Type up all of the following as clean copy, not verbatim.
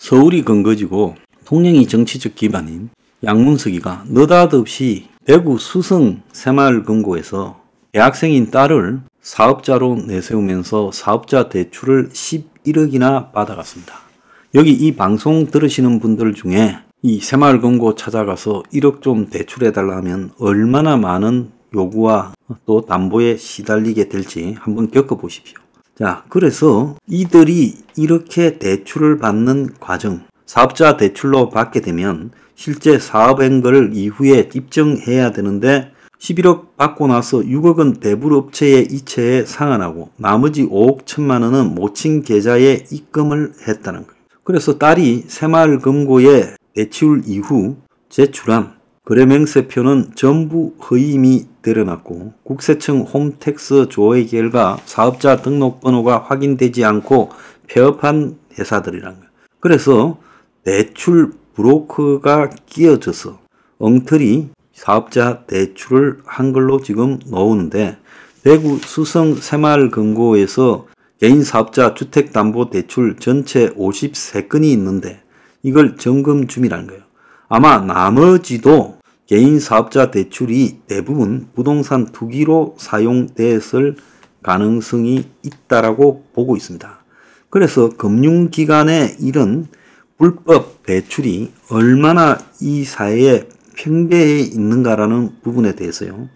서울이 근거지고 통영이 정치적 기반인 양문석이가 느닷없이 대구 수성 새마을금고에서 대학생인 딸을 사업자로 내세우면서 사업자 대출을 11억이나 받아갔습니다. 여기 이 방송 들으시는 분들 중에 이 새마을금고 찾아가서 1억 좀 대출해달라 하면 얼마나 많은 요구와 또 담보에 시달리게 될지 한번 겪어보십시오. 자, 그래서 이들이 이렇게 대출을 받는 과정, 사업자 대출로 받게 되면 실제 사업한 걸 이후에 입증해야 되는데 11억 받고 나서 6억은 대불업체의 이체에 상환하고 나머지 5억 1천만 원은 모친 계좌에 입금을 했다는 거예요. 그래서 딸이 새마을금고에 대출 이후 제출한 거래명세표는 전부 허위임이 드러났고 국세청 홈택스 조회 결과 사업자 등록번호가 확인되지 않고 폐업한 회사들이란 거예요. 그래서 대출 브로커가 끼어져서 엉터리 사업자 대출을 한 걸로 지금 나오는데 대구 수성 새마을금고에서 개인사업자 주택담보대출 전체 53건이 있는데 이걸 점검 중이라는 거예요. 아마 나머지도 개인사업자 대출이 대부분 부동산 투기로 사용됐을 가능성이 있다라고 보고 있습니다. 그래서 금융기관의 이런 불법 대출이 얼마나 이 사회에 팽배해 있는가라는 부분에 대해서요.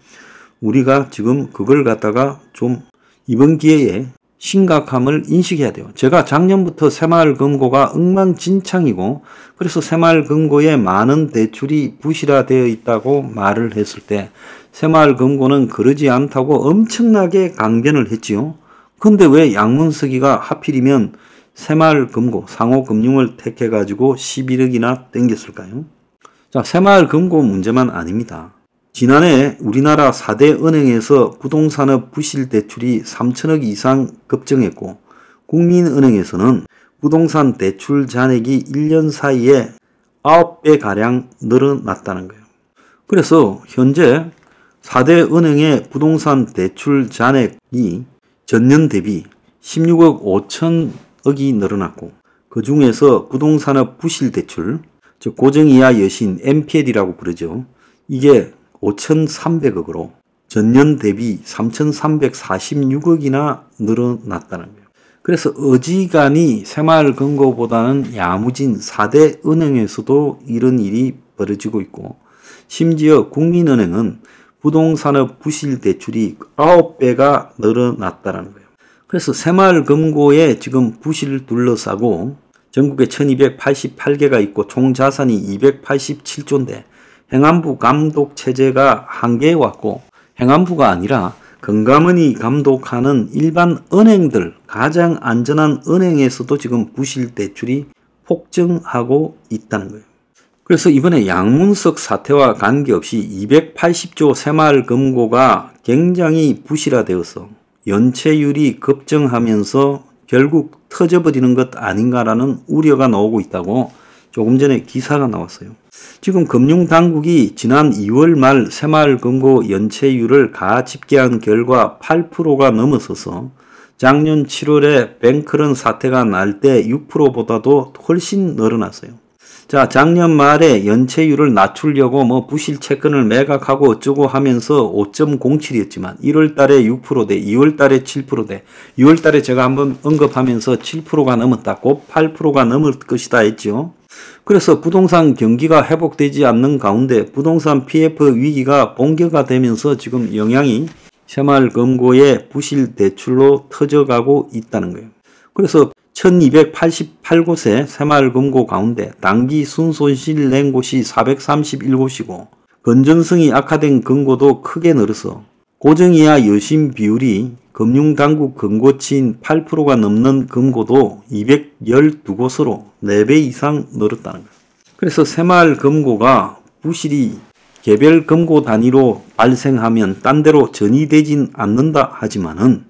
우리가 지금 그걸 갖다가 좀 이번 기회에 심각함을 인식해야 돼요. 제가 작년부터 새마을금고가 엉망진창이고 그래서 새마을금고에 많은 대출이 부실화되어 있다고 말을 했을 때 새마을금고는 그러지 않다고 엄청나게 강변을 했지요. 근데 왜 양문석이가 하필이면 새마을금고 상호금융을 택해가지고 11억이나 땡겼을까요? 자, 새마을금고 문제만 아닙니다. 지난해 우리나라 4대 은행에서 부동산업 부실 대출이 3천억 이상 급증했고 국민은행에서는 부동산 대출 잔액이 1년 사이에 9배가량 늘어났다는 거예요. 그래서 현재 4대 은행의 부동산 대출 잔액이 전년 대비 16억 5천억이 늘어났고 그 중에서 부동산업 부실 대출, 즉 고정이하 여신 NPL이라고 부르죠. 이게 5,300억으로 전년 대비 3,346억이나 늘어났다는 거예요. 그래서 어지간히 새마을금고보다는 야무진 4대 은행에서도 이런 일이 벌어지고 있고 심지어 국민은행은 부동산업 부실 대출이 9배가 늘어났다는 거예요. 그래서 새마을금고에 지금 부실을 둘러싸고 전국에 1288개가 있고 총 자산이 287조인데 행안부 감독 체제가 한계에 왔고 행안부가 아니라 금감원이 감독하는 일반 은행들, 가장 안전한 은행에서도 지금 부실 대출이 폭증하고 있다는 거예요. 그래서 이번에 양문석 사태와 관계없이 280조 새마을금고가 굉장히 부실화되어서 연체율이 급증하면서 결국 터져버리는 것 아닌가라는 우려가 나오고 있다고 조금 전에 기사가 나왔어요. 지금 금융당국이 지난 2월 말 새마을금고 연체율을 가집계한 결과 8%가 넘어서서 작년 7월에 뱅크런 사태가 날 때 6%보다도 훨씬 늘어났어요. 자, 작년 말에 연체율을 낮추려고 부실 채권을 매각하고 어쩌고 하면서 5.07이었지만 1월 달에 6%대, 2월 달에 7%대, 6월 달에 제가 한번 언급하면서 7%가 넘었다. 곧 8%가 넘을 것이다 했죠. 그래서 부동산 경기가 회복되지 않는 가운데 부동산 PF 위기가 본격화되면서 지금 영향이 새마을금고의 부실 대출로 터져가고 있다는 거예요. 그래서 1288곳의 새마을금고 가운데 단기 순손실 낸 곳이 431곳이고 건전성이 악화된 금고도 크게 늘어서 고정이하 여신 비율이 금융당국 근거치인 8%가 넘는 금고도 212곳으로 4배 이상 늘었다는 거예요. 그래서 새마을금고가 부실이 개별 금고 단위로 발생하면 딴 데로 전이되진 않는다 하지만은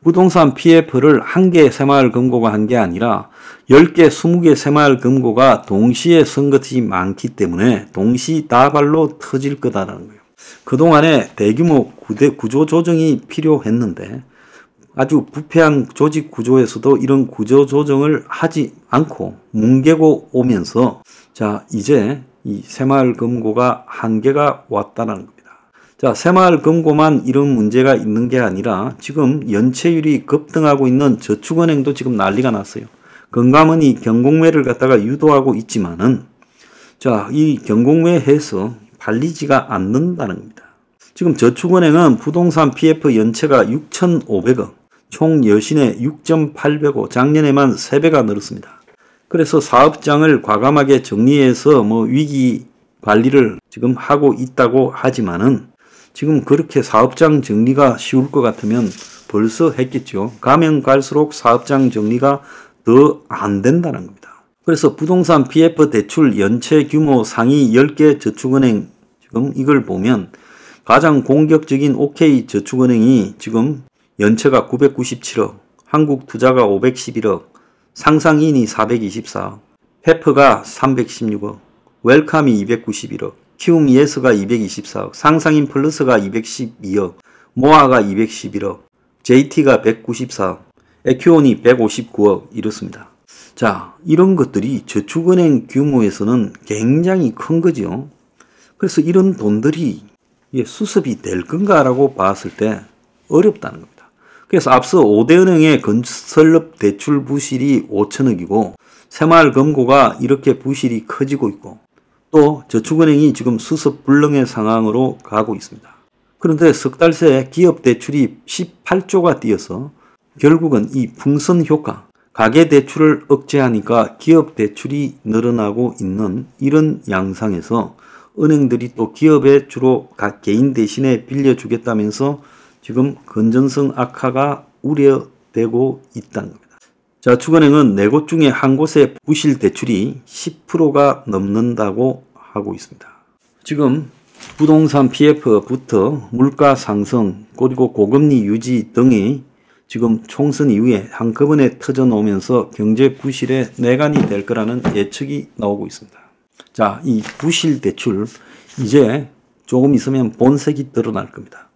부동산 PF를 한 개 새마을금고가 한 게 아니라 10개, 20개 새마을금고가 동시에 쓴 것이 많기 때문에 동시다발로 터질 거다라는 거예요. 그동안에 대규모 구조 조정이 필요했는데 아주 부패한 조직 구조에서도 이런 구조 조정을 하지 않고 뭉개고 오면서 자, 이제 이 새마을금고가 한계가 왔다는 겁니다. 자, 새마을금고만 이런 문제가 있는 게 아니라 지금 연체율이 급등하고 있는 저축은행도 지금 난리가 났어요. 건강원이 경공매를 갖다가 유도하고 있지만은 자, 이 경공매해서 팔리지가 않는다는 겁니다. 지금 저축은행은 부동산 PF 연체가 6,500억, 총 여신의 6,800억, 작년에만 3배가 늘었습니다. 그래서 사업장을 과감하게 정리해서 위기 관리를 지금 하고 있다고 하지만은 지금 그렇게 사업장 정리가 쉬울 것 같으면 벌써 했겠죠. 가면 갈수록 사업장 정리가 더 안 된다는 겁니다. 그래서 부동산 PF 대출 연체 규모 상위 10개 저축은행 지금 이걸 보면 가장 공격적인 OK저축은행이 지금 연체가 997억, 한국투자가 511억, 상상인이 424억, 페프가 316억, 웰컴이 291억, 키움이에스가 224억, 상상인 플러스가 212억, 모아가 211억, JT가 194억, 에큐온이 159억 이렇습니다. 자, 이런 것들이 저축은행 규모에서는 굉장히 큰 거죠. 그래서 이런 돈들이 수습이 될 건가라고 봤을 때 어렵다는 겁니다. 그래서 앞서 5대 은행의 건설업 대출 부실이 5천억이고 새마을금고가 이렇게 부실이 커지고 있고 또 저축은행이 지금 수습 불능의 상황으로 가고 있습니다. 그런데 석 달 새 기업 대출이 18조가 뛰어서 결국은 이 풍선 효과, 가계 대출을 억제하니까 기업 대출이 늘어나고 있는 이런 양상에서 은행들이 또 기업에 주로 개인 대신에 빌려주겠다면서 지금 건전성 악화가 우려되고 있다는 겁니다. 저축은행은 4곳 중에 한 곳의 부실 대출이 10%가 넘는다고 하고 있습니다. 지금 부동산 PF부터 물가 상승 그리고 고금리 유지 등이 지금 총선 이후에 한꺼번에 터져나오면서 경제 부실의 내관이 될 거라는 예측이 나오고 있습니다. 자, 이 부실 대출 이제 조금 있으면 본색이 드러날 겁니다.